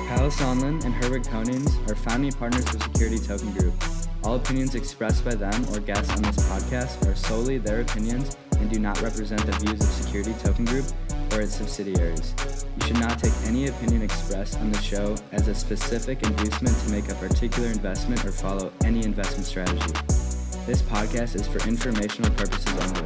Kyle Sonlin and Herwig Konings are founding partners of Security Token Group. All opinions expressed by them or guests on this podcast are solely their opinions and do not represent the views of Security Token Group or its subsidiaries. You should not take any opinion expressed on the show as a specific inducement to make a particular investment or follow any investment strategy. This podcast is for informational purposes only.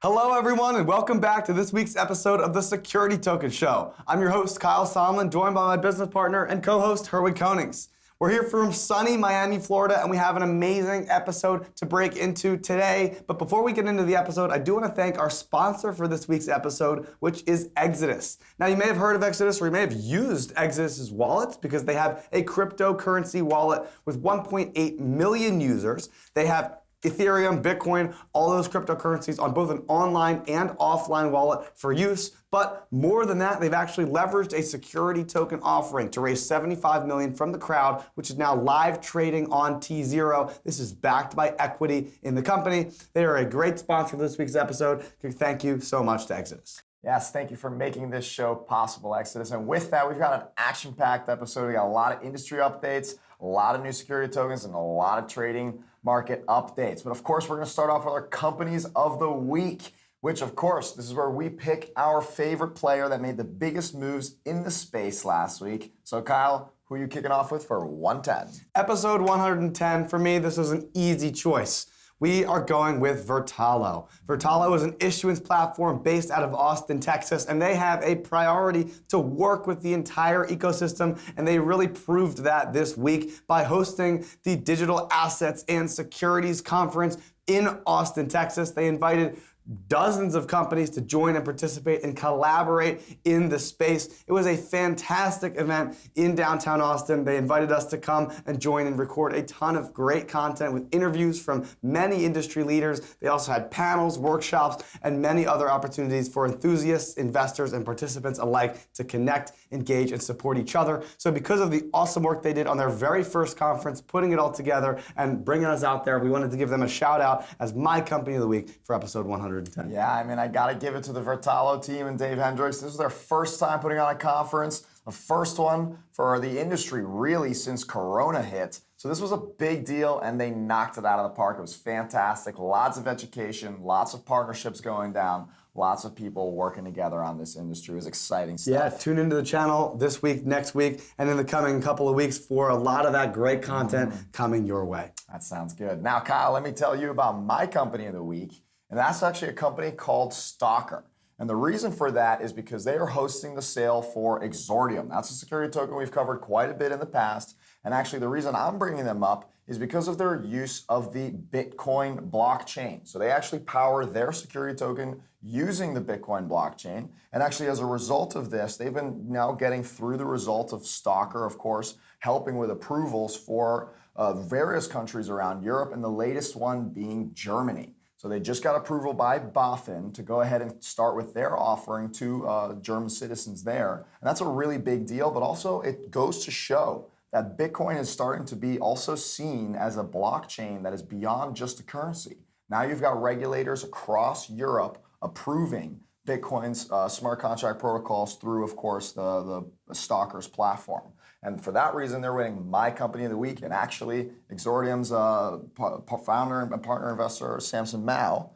Hello, everyone, and welcome back to this week's episode of the Security Token Show. I'm your host, Kyle Sonlin, joined by my business partner and co-host, Herwig Konings. We're here from sunny Miami, Florida, and we have an amazing episode to break into today. But before we get into the episode, I do want to thank our sponsor for this week's episode, which is Exodus. Now, you may have heard of Exodus, or you may have used Exodus's wallets because they have a cryptocurrency wallet with 1.8 million users. They have Ethereum, Bitcoin, all those cryptocurrencies on both an online and offline wallet for use. But more than that, they've actually leveraged a security token offering to raise $75 million from the crowd, which is now live trading on T0. This is backed by equity in the company. They are a great sponsor for this week's episode. Thank you so much to Exodus. Yes, thank you for making this show possible, Exodus. And with that, we've got an action-packed episode. We got a lot of industry updates, a lot of new security tokens, and a lot of trading market updates. But of course, we're going to start off with our companies of the week, which of course, this is where we pick our favorite player that made the biggest moves in the space last week. So Kyle, who are you kicking off with for 110? Episode 110, for me, this was an easy choice. We are going with Vertalo. Vertalo is an issuance platform based out of Austin, Texas, and they have a priority to work with the entire ecosystem, and they really proved that this week by hosting the Digital Assets and Securities Conference in Austin, Texas. They invited dozens of companies to join and participate and collaborate in the space. It was a fantastic event in downtown Austin. They invited us to come and join and record a ton of great content with interviews from many industry leaders. They also had panels, workshops, and many other opportunities for enthusiasts, investors, and participants alike to connect, engage, and support each other. So because of the awesome work they did on their very first conference, putting it all together and bringing us out there, we wanted to give them a shout out as my company of the week for episode 110. Yeah, I mean, I got to give it to the Vertalo team and Dave Hendricks. This was their first time putting on a conference, the first one for the industry really since Corona hit. So this was a big deal, and they knocked it out of the park. It was fantastic. Lots of education, lots of partnerships going down, lots of people working together on this industry. It was exciting stuff. Yeah, tune into the channel this week, next week, and in the coming couple of weeks for a lot of that great content coming your way. That sounds good. Now, Kyle, let me tell you about my company of the week. And that's actually a company called Stalker. And the reason for that is because they are hosting the sale for Xordium. That's a security token we've covered quite a bit in the past. And actually the reason I'm bringing them up is because of their use of the Bitcoin blockchain. So they actually power their security token using the Bitcoin blockchain. And actually as a result of this, they've been now getting through the result of Stalker, of course, helping with approvals for various countries around Europe, and the latest one being Germany. So they just got approval by BaFin to go ahead and start with their offering to German citizens there. And that's a really big deal, but also it goes to show that Bitcoin is starting to be also seen as a blockchain that is beyond just a currency. Now you've got regulators across Europe approving Bitcoin's smart contract protocols through, of course, the Stalker's platform. And for that reason, they're winning my company of the week. And actually, Xordium's founder and partner investor, Samson Mao,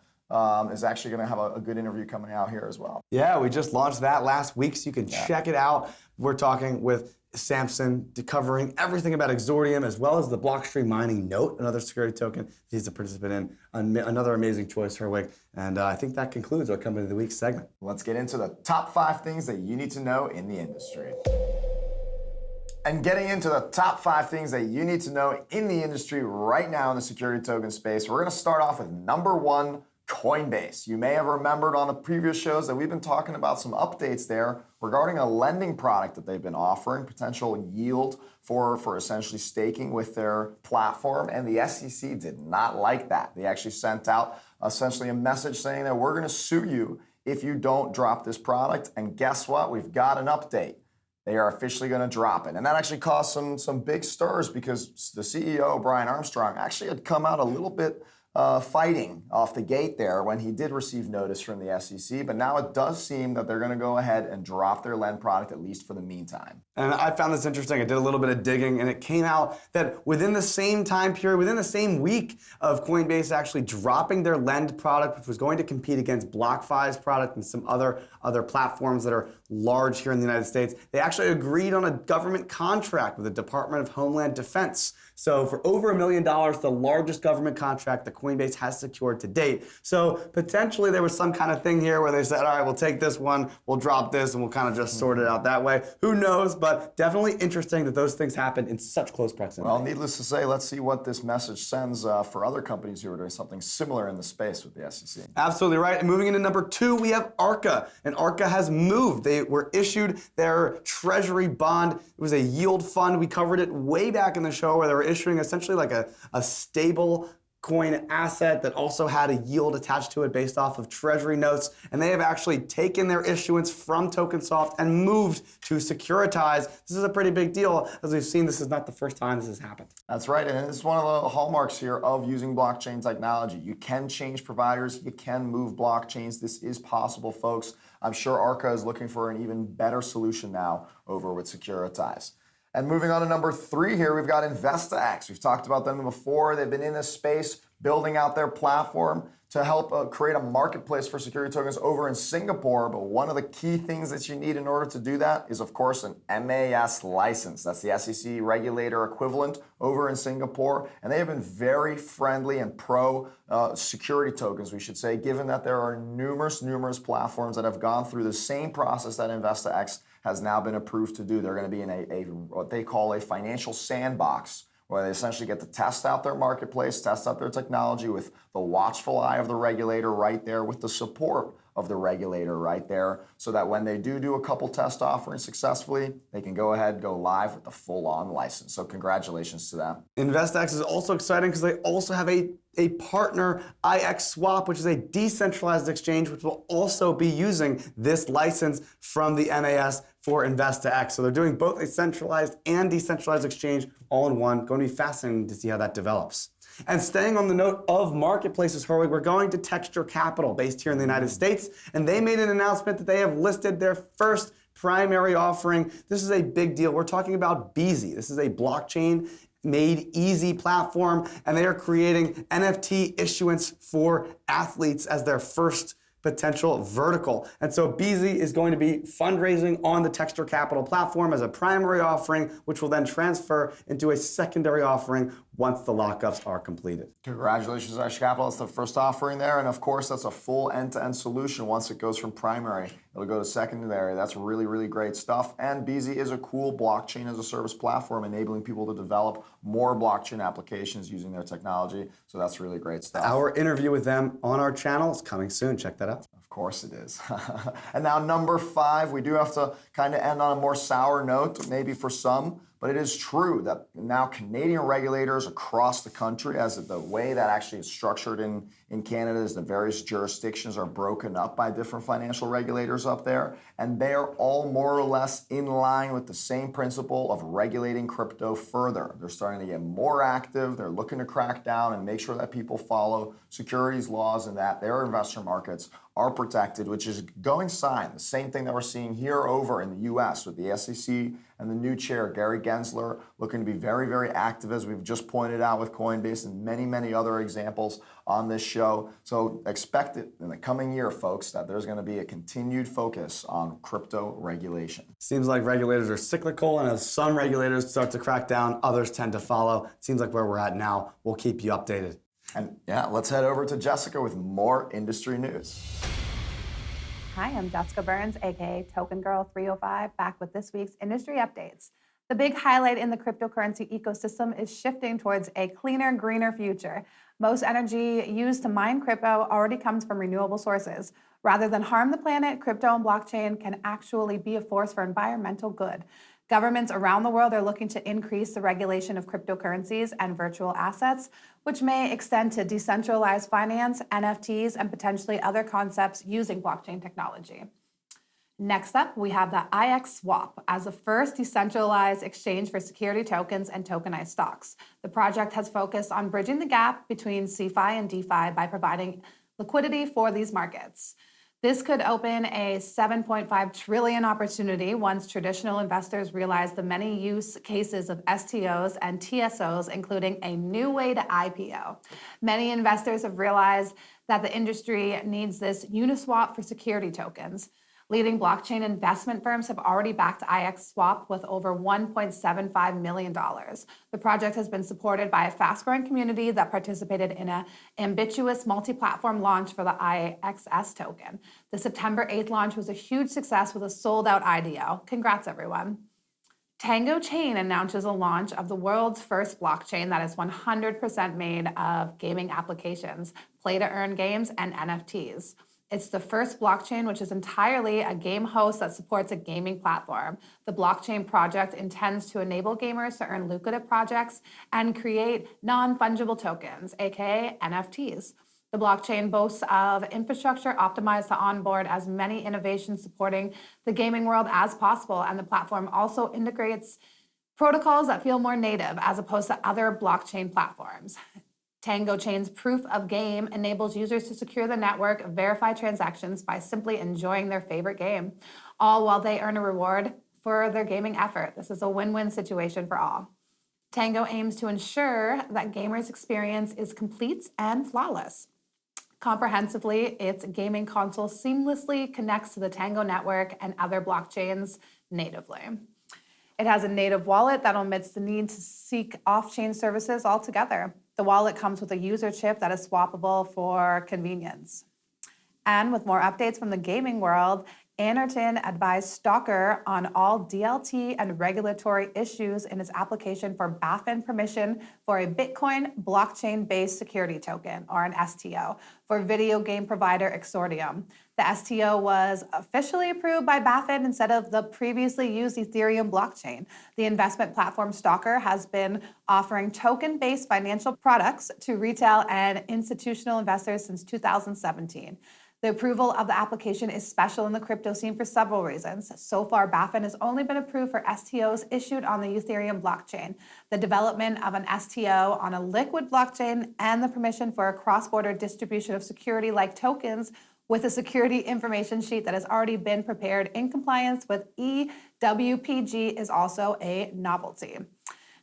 is actually going to have a good interview coming out here as well. Yeah, we just launched that last week, so you can check it out. We're talking with Samson, covering everything about Xordium, as well as the Blockstream mining note, another security token he's a participant in. Another amazing choice, Herwig. And I think that concludes our Company of the Week segment. Let's get into the top 5 things that you need to know in the industry. And getting into the top 5 things that you need to know in the industry right now in the security token space, we're going to start off with number 1, Coinbase. You may have remembered on the previous shows that we've been talking about some updates there regarding a lending product that they've been offering, potential yield for essentially staking with their platform, and the SEC did not like that. They actually sent out essentially a message saying that we're going to sue you if you don't drop this product, and guess what? We've got an update. They are officially going to drop it. And that actually caused some big stirs because the CEO, Brian Armstrong, actually had come out a little bit fighting off the gate there when he did receive notice from the SEC, but now it does seem that they're going to go ahead and drop their lend product, at least for the meantime. And I found this interesting. I did a little bit of digging, and it came out that within the same time period, within the same week of Coinbase actually dropping their lend product, which was going to compete against BlockFi's product and some other platforms that are large here in the United States, they actually agreed on a government contract with the Department of Homeland Defense. So for over $1 million, the largest government contract that Coinbase has secured to date. So potentially there was some kind of thing here where they said, all right, we'll take this one, we'll drop this, and we'll kind of just sort it out that way. Who knows? But definitely interesting that those things happen in such close proximity. Well, needless to say, let's see what this message sends for other companies who are doing something similar in the space with the SEC. Absolutely right. And moving into number 2, we have ARCA. And ARCA has moved. They were issued their treasury bond. It was a yield fund. We covered it way back in the show where they were issuing essentially like a stable coin asset that also had a yield attached to it based off of treasury notes. And they have actually taken their issuance from TokenSoft and moved to Securitize. This is a pretty big deal. As we've seen, this is not the first time this has happened. That's right, and it's one of the hallmarks here of using blockchain technology. You can change providers, you can move blockchains. This is possible, folks. I'm sure ARCA is looking for an even better solution now over with Securitize. And moving on to number 3 here, we've got InvestaX. We've talked about them before. They've been in this space, building out their platform to help create a marketplace for security tokens over in Singapore. But one of the key things that you need in order to do that is, of course, an MAS license. That's the SEC regulator equivalent over in Singapore. And they have been very friendly and pro security tokens, we should say, given that there are numerous platforms that have gone through the same process that InvestaX has now been approved to do. They're going to be in a what they call a financial sandbox, where they essentially get to test out their marketplace, test out their technology with the watchful eye of the regulator right there, with the support of the regulator right there, so that when they do a couple test offerings successfully, they can go ahead and go live with the full-on license. So congratulations to them. InvestaX is also exciting because they also have a partner, IXSwap, which is a decentralized exchange, which will also be using this license from the MAS for InvestaX. So they're doing both a centralized and decentralized exchange all in one. Going to be fascinating to see how that develops. And staying on the note of marketplaces, Herwig, we're going to Texture Capital, based here in the United States, and they made an announcement that they have listed their first primary offering. This is a big deal. We're talking about Beezy. This is a blockchain made easy platform, and they are creating NFT issuance for athletes as their first potential vertical. And so Beezy is going to be fundraising on the Texture Capital platform as a primary offering, which will then transfer into a secondary offering once the lockups are completed. Congratulations, Texture Capital. That's the first offering there. And of course, that's a full end-to-end solution. Once it goes from primary, it'll go to secondary. That's really great stuff. And Beezy is a cool blockchain as a service platform, enabling people to develop more blockchain applications using their technology. So that's really great stuff. Our interview with them on our channel is coming soon. Check that out. Of course it is. And now number 5, we do have to kind of end on a more sour note, maybe for some, but it is true that now Canadian regulators across the country, as the way that actually is structured in Canada is the various jurisdictions are broken up by different financial regulators up there, and they are all more or less in line with the same principle of regulating crypto further. They're starting to get more active. They're looking to crack down and make sure that people follow securities laws and that their investor markets are protected, which is going sign. The same thing that we're seeing here over in the US with the SEC and the new chair, Gary Gensler, looking to be very active, as we've just pointed out with Coinbase and many other examples on this show. So expect it in the coming year, folks, that there's going to be a continued focus on crypto regulation. Seems like regulators are cyclical, and as some regulators start to crack down, others tend to follow. Seems like where we're at now. We'll keep you updated. And yeah, let's head over to Jessica with more industry news. Hi, I'm Jessica Burns, aka Token Girl 305, back with this week's industry updates. The big highlight in the cryptocurrency ecosystem is shifting towards a cleaner, greener future. Most energy used to mine crypto already comes from renewable sources. Rather than harm the planet, crypto and blockchain can actually be a force for environmental good. Governments around the world are looking to increase the regulation of cryptocurrencies and virtual assets, which may extend to decentralized finance, NFTs, and potentially other concepts using blockchain technology. Next up, we have the IX Swap as the first decentralized exchange for security tokens and tokenized stocks. The project has focused on bridging the gap between CeFi and DeFi by providing liquidity for these markets. This could open a $7.5 trillion opportunity once traditional investors realize the many use cases of STOs and TSOs, including a new way to IPO. Many investors have realized that the industry needs this Uniswap for security tokens. Leading blockchain investment firms have already backed IX Swap with over $1.75 million. The project has been supported by a fast-growing community that participated in an ambitious multi-platform launch for the IXS token. The September 8th launch was a huge success with a sold-out IDO. Congrats, everyone. Tango Chain announces a launch of the world's first blockchain that is 100% made of gaming applications, play-to-earn games, and NFTs. It's the first blockchain which is entirely a game host that supports a gaming platform. The blockchain project intends to enable gamers to earn lucrative projects and create non-fungible tokens, aka NFTs. The blockchain boasts of infrastructure optimized to onboard as many innovations supporting the gaming world as possible, and the platform also integrates protocols that feel more native as opposed to other blockchain platforms. Tango Chain's proof of game enables users to secure the network, verify transactions by simply enjoying their favorite game, all while they earn a reward for their gaming effort. This is a win-win situation for all. Tango aims to ensure that gamers' experience is complete and flawless. Comprehensively, its gaming console seamlessly connects to the Tango network and other blockchains natively. It has a native wallet that omits the need to seek off-chain services altogether. The wallet comes with a user chip that is swappable for convenience. And with more updates from the gaming world, Anderton advised Stalker on all DLT and regulatory issues in its application for BaFin permission for a Bitcoin blockchain-based security token, or an STO, for video game provider Xordium. The STO was officially approved by BaFin instead of the previously used Ethereum blockchain. The investment platform Stalker has been offering token-based financial products to retail and institutional investors since 2017. The approval of the application is special in the crypto scene for several reasons. So far, BaFin has only been approved for STOs issued on the Ethereum blockchain. The development of an STO on a liquid blockchain and the permission for a cross-border distribution of security-like tokens with a security information sheet that has already been prepared in compliance with EWPG is also a novelty.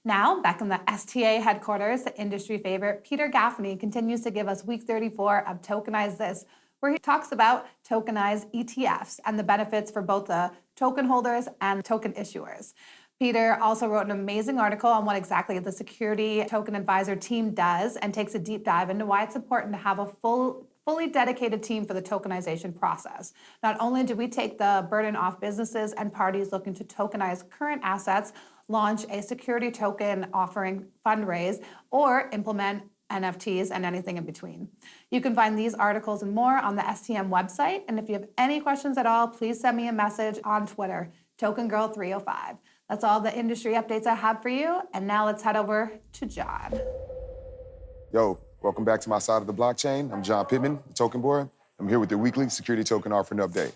Now, back in the STA headquarters, the industry favorite Peter Gaffney continues to give us week 34 of Tokenized This, where he talks about tokenized ETFs and the benefits for both the token holders and token issuers. Peter also wrote an amazing article on what exactly the Security Token Advisor team does and takes a deep dive into why it's important to have a fully dedicated team for the tokenization process. Not only do we take the burden off businesses and parties looking to tokenize current assets, launch a security token offering fundraise, or implement NFTs and anything in between. You can find these articles and more on the STM website. And if you have any questions at all, please send me a message on Twitter, TokenGirl305. That's all the industry updates I have for you. And now let's head over to John. Yo, welcome back to my side of the blockchain. I'm John Pittman, the Token Boy. I'm here with the weekly security token offering update.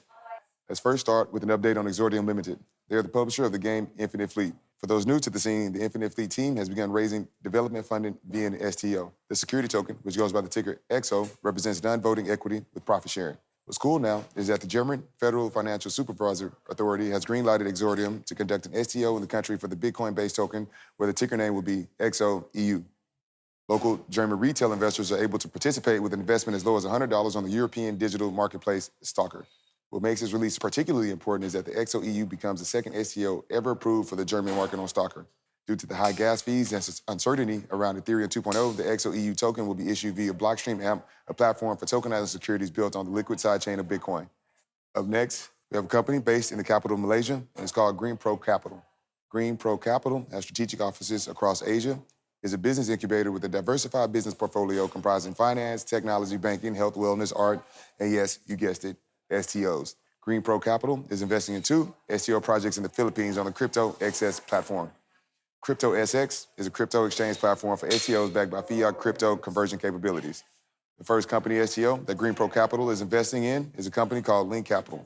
Let's first start with an update on Xordium Limited. They're the publisher of the game Infinite Fleet. For those new to the scene, the Infinite Fleet team has begun raising development funding via an STO. The security token, which goes by the ticker XO, represents non-voting equity with profit sharing. What's cool now is that the German Federal Financial Supervisor Authority has greenlighted Xordium to conduct an STO in the country for the Bitcoin-based token, where the ticker name will be XOEU. Local German retail investors are able to participate with an investment as low as $100 on the European digital marketplace Stalker. What makes this release particularly important is that the XOEU becomes the second STO ever approved for the German market on Stalker. Due to the high gas fees and uncertainty around Ethereum 2.0, the XOEU token will be issued via Blockstream Amp, a platform for tokenized securities built on the liquid sidechain of Bitcoin. Up next, we have a company based in the capital of Malaysia, and it's called GreenPro Capital. GreenPro Capital has strategic offices across Asia, is a business incubator with a diversified business portfolio comprising finance, technology, banking, health, wellness, art, and yes, you guessed it, STOs. GreenPro Capital is investing in 2 STO projects in the Philippines on the Crypto XS platform. Crypto SX is a crypto exchange platform for STOs backed by fiat crypto conversion capabilities. The first company STO that GreenPro Capital is investing in is a company called Link Capital.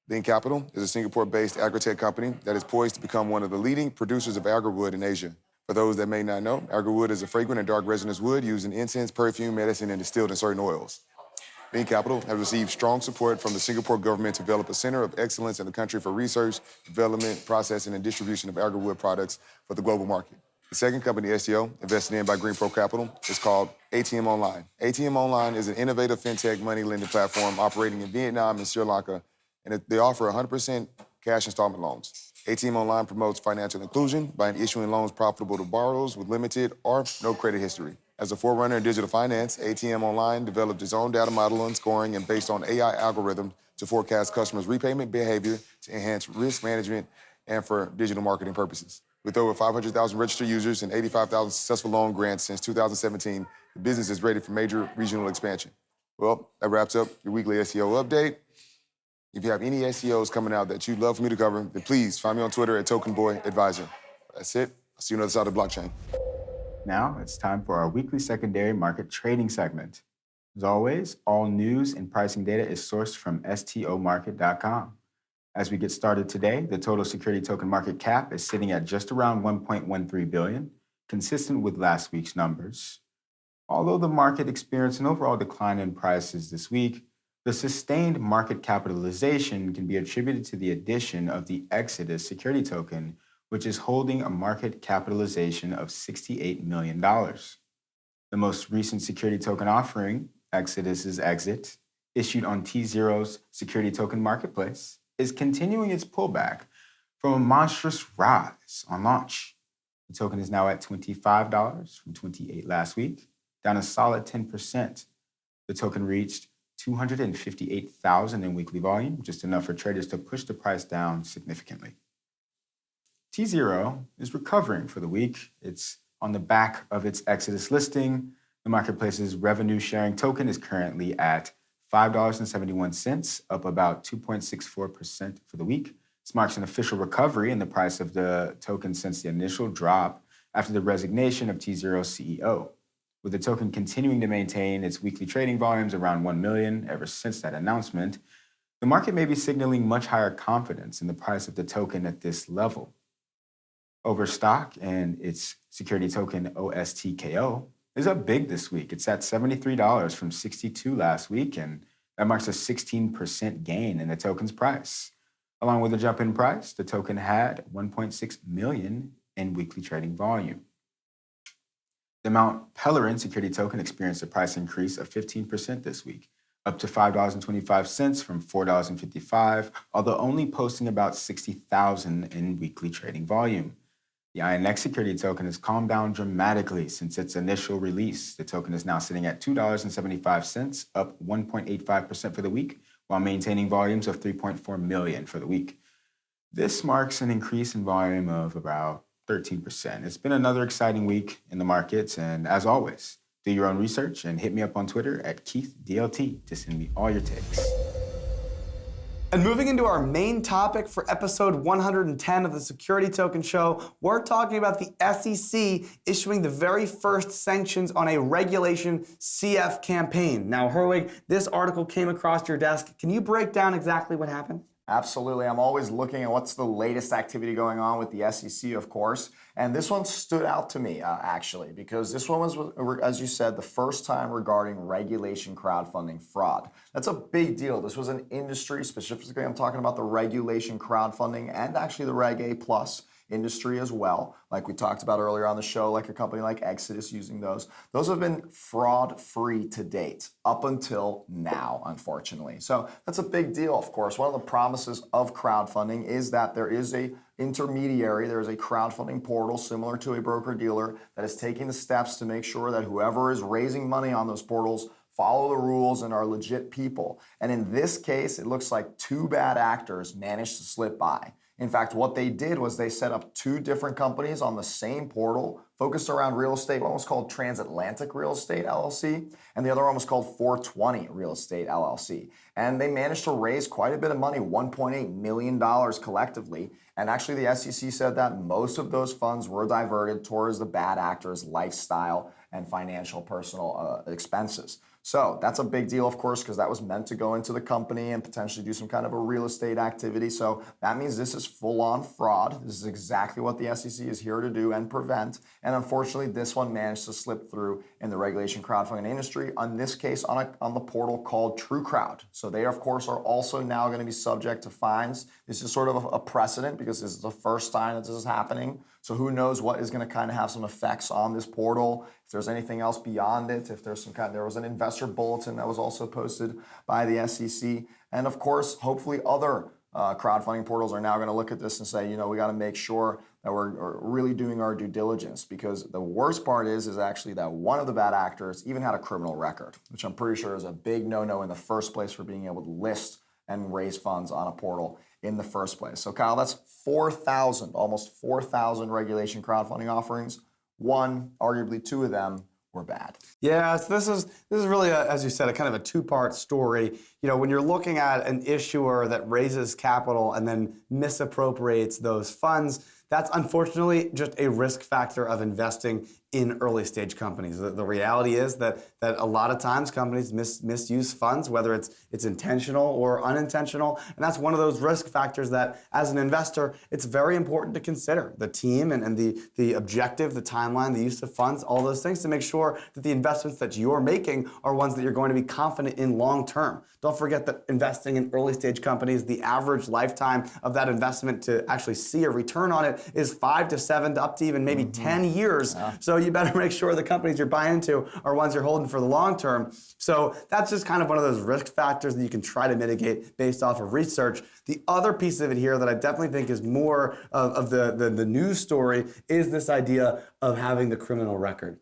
Bain Capital is a Singapore-based agri-tech company that is poised to become one of the leading producers of agri-wood in Asia. For those that may not know, agri-wood is a fragrant and dark resinous wood used in incense, perfume, medicine, and distilled in certain oils. Bain Capital has received strong support from the Singapore government to develop a center of excellence in the country for research, development, processing, and distribution of agri-wood products for the global market. The second company, STO, invested in by GreenPro Capital, is called ATM Online. ATM Online is an innovative fintech money lending platform operating in Vietnam and Sri Lanka, and they offer 100% cash installment loans. ATM Online promotes financial inclusion by issuing loans profitable to borrowers with limited or no credit history. As a forerunner in digital finance, ATM Online developed its own data model and scoring and based on AI algorithms to forecast customers' repayment behavior to enhance risk management and for digital marketing purposes. With over 500,000 registered users and 85,000 successful loan grants since 2017, the business is ready for major regional expansion. Well, that wraps up your weekly SEO update. If you have any SEOs coming out that you'd love for me to cover, then please find me on Twitter at TokenBoyAdvisor. That's it. I'll see you on the other side of the blockchain. Now it's time for our weekly secondary market trading segment. As always, all news and pricing data is sourced from stomarket.com. As we get started today, the total security token market cap is sitting at just around 1.13 billion, consistent with last week's numbers. Although the market experienced an overall decline in prices this week, the sustained market capitalization can be attributed to the addition of the Exodus security token, which is holding a market capitalization of $68 million. The most recent security token offering, Exodus's Exit, issued on T0's security token marketplace, is continuing its pullback from a monstrous rise on launch. The token is now at $25 from $28 last week, down a solid 10%. The token reached 258,000 in weekly volume, just enough for traders to push the price down significantly. T0 is recovering for the week. It's on the back of its Exodus listing. The marketplace's revenue sharing token is currently at $5.71, up about 2.64% for the week. This marks an official recovery in the price of the token since the initial drop after the resignation of T0's CEO. With the token continuing to maintain its weekly trading volumes around 1 million ever since that announcement, the market may be signaling much higher confidence in the price of the token at this level. Overstock and its security token OSTKO is up big this week. It's at $73 from $62 last week, and that marks a 16% gain in the token's price. Along with the jump in price, the token had 1.6 million in weekly trading volume. The Mount Pelerin security token experienced a price increase of 15% this week, up to $5.25 from $4.55, although only posting about 60,000 in weekly trading volume. The INX security token has calmed down dramatically since its initial release. The token is now sitting at $2.75, up 1.85% for the week, while maintaining volumes of 3.4 million for the week. This marks an increase in volume of about 13%. It's been another exciting week in the markets, and as always, do your own research and hit me up on Twitter at KeithDLT to send me all your takes. And moving into our main topic for episode 110 of the Security Token Show, we're talking about the SEC issuing the very first sanctions on a regulation CF campaign. Now, Herwig, this article came across your desk. Can you break down exactly what happened? Absolutely. I'm always looking at what's the latest activity going on with the SEC, of course. And this one stood out to me, actually, because this one was, as you said, the first time regarding regulation crowdfunding fraud. That's a big deal. This was an industry, specifically I'm talking about the regulation crowdfunding and actually the Reg A Plus industry as well, like we talked about earlier on the show, like a company like Exodus using those. Those have been fraud-free to date, up until now, unfortunately. So that's a big deal, of course. One of the promises of crowdfunding is that there is a intermediary, there is a crowdfunding portal similar to a broker-dealer that is taking the steps to make sure that whoever is raising money on those portals follow the rules and are legit people. And in this case, it looks like two bad actors managed to slip by. In fact, what they did was they set up two different companies on the same portal focused around real estate. One was called Transatlantic Real Estate LLC, and the other one was called 420 Real Estate LLC. And they managed to raise quite a bit of money, $1.8 million collectively. And actually, the SEC said that most of those funds were diverted towards the bad actors' lifestyle and financial personal expenses. So that's a big deal, of course, because that was meant to go into the company and potentially do some kind of a real estate activity. So that means this is full-on fraud. This is exactly what the SEC is here to do and prevent. And unfortunately, this one managed to slip through in the regulation crowdfunding industry, on this case on the portal called TrueCrowd. So they, of course, are also now going to be subject to fines. This is sort of a precedent because this is the first time that this is happening. So who knows what is going to kind of have some effects on this portal, if there's anything else beyond it, if there's there was an investor bulletin that was also posted by the SEC. And of course, hopefully other crowdfunding portals are now going to look at this and say, we got to make sure that we're really doing our due diligence, because the worst part is actually that one of the bad actors even had a criminal record, which I'm pretty sure is a big no-no in the first place for being able to list and raise funds on a portal in the first place. So Kyle, that's 4,000, almost 4,000 regulation crowdfunding offerings. One, arguably two of them were bad. Yeah, so this is really, as you said, a kind of a two-part story. When you're looking at an issuer that raises capital and then misappropriates those funds, that's unfortunately just a risk factor of investing in early stage companies. The reality is that a lot of times companies misuse funds, whether it's intentional or unintentional, and that's one of those risk factors that as an investor, it's very important to consider. The team and the objective, the timeline, the use of funds, all those things to make sure that the investments that you're making are ones that you're going to be confident in long term. Don't forget that investing in early stage companies, the average lifetime of that investment to actually see a return on it is 5 to 7 to up to even maybe 10 years. Yeah. So you better make sure the companies you're buying into are ones you're holding for the long term. So that's just kind of one of those risk factors that you can try to mitigate based off of research. The other piece of it here that I definitely think is more of the news story is this idea of having the criminal record.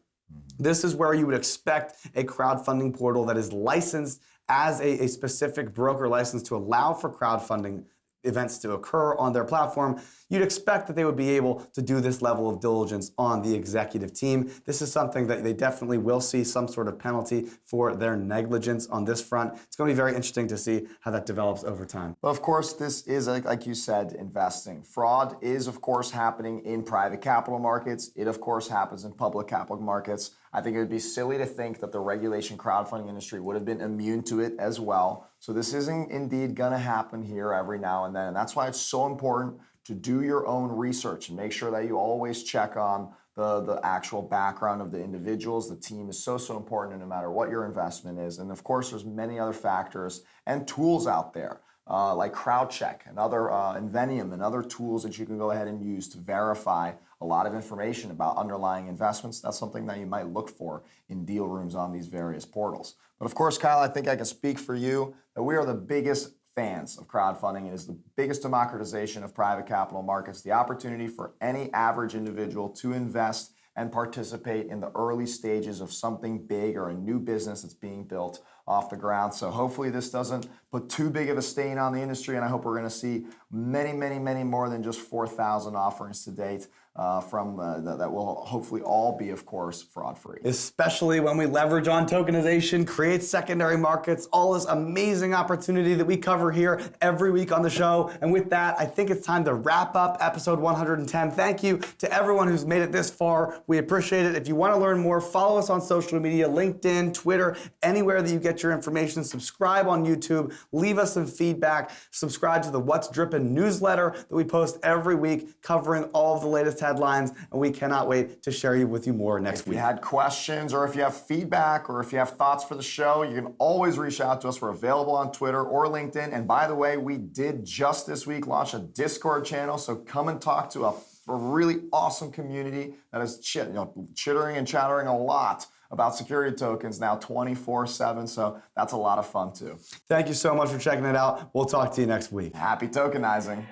This is where you would expect a crowdfunding portal that is licensed as a specific broker license to allow for crowdfunding events to occur on their platform. You'd expect that they would be able to do this level of diligence on the executive team. This is something that they definitely will see some sort of penalty for their negligence on this front. It's going to be very interesting to see how that develops over time. But of course, this is, like you said, investing. Fraud is, of course, happening in private capital markets. It, of course, happens in public capital markets. I think it would be silly to think that the regulation crowdfunding industry would have been immune to it as well. So this isn't indeed going to happen here every now and then. And that's why it's so important to do your own research and make sure that you always check on the actual background of the individuals. The team is so important no matter what your investment is. And of course, there's many other factors and tools out there like CrowdCheck and other Invenium and other tools that you can go ahead and use to verify a lot of information about underlying investments. That's something that you might look for in deal rooms on these various portals. But of course, Kyle, I think I can speak for you that we are the biggest fans of crowdfunding. It is the biggest democratization of private capital markets, the opportunity for any average individual to invest and participate in the early stages of something big or a new business that's being built off the ground. So hopefully this doesn't put too big of a stain on the industry, and I hope we're going to see many more than just 4,000 offerings to date that will hopefully all be, of course, fraud-free. Especially when we leverage on tokenization, create secondary markets, all this amazing opportunity that we cover here every week on the show. And with that, I think it's time to wrap up episode 110. Thank you to everyone who's made it this far. We appreciate it. If you want to learn more, follow us on social media, LinkedIn, Twitter, anywhere that you get your information. Subscribe on YouTube. Leave us some feedback. Subscribe to the What's Drippin' newsletter that we post every week, covering all of the latest headlines, and we cannot wait to share with you more next week. If you had questions or if you have feedback or if you have thoughts for the show, you can always reach out to us. We're available on Twitter or LinkedIn. And by the way, we did just this week launch a Discord channel, so come and talk to a really awesome community that is chittering and chattering a lot about security tokens now 24/7. So that's a lot of fun too. Thank you so much for checking it out. We'll talk to you next week. Happy tokenizing.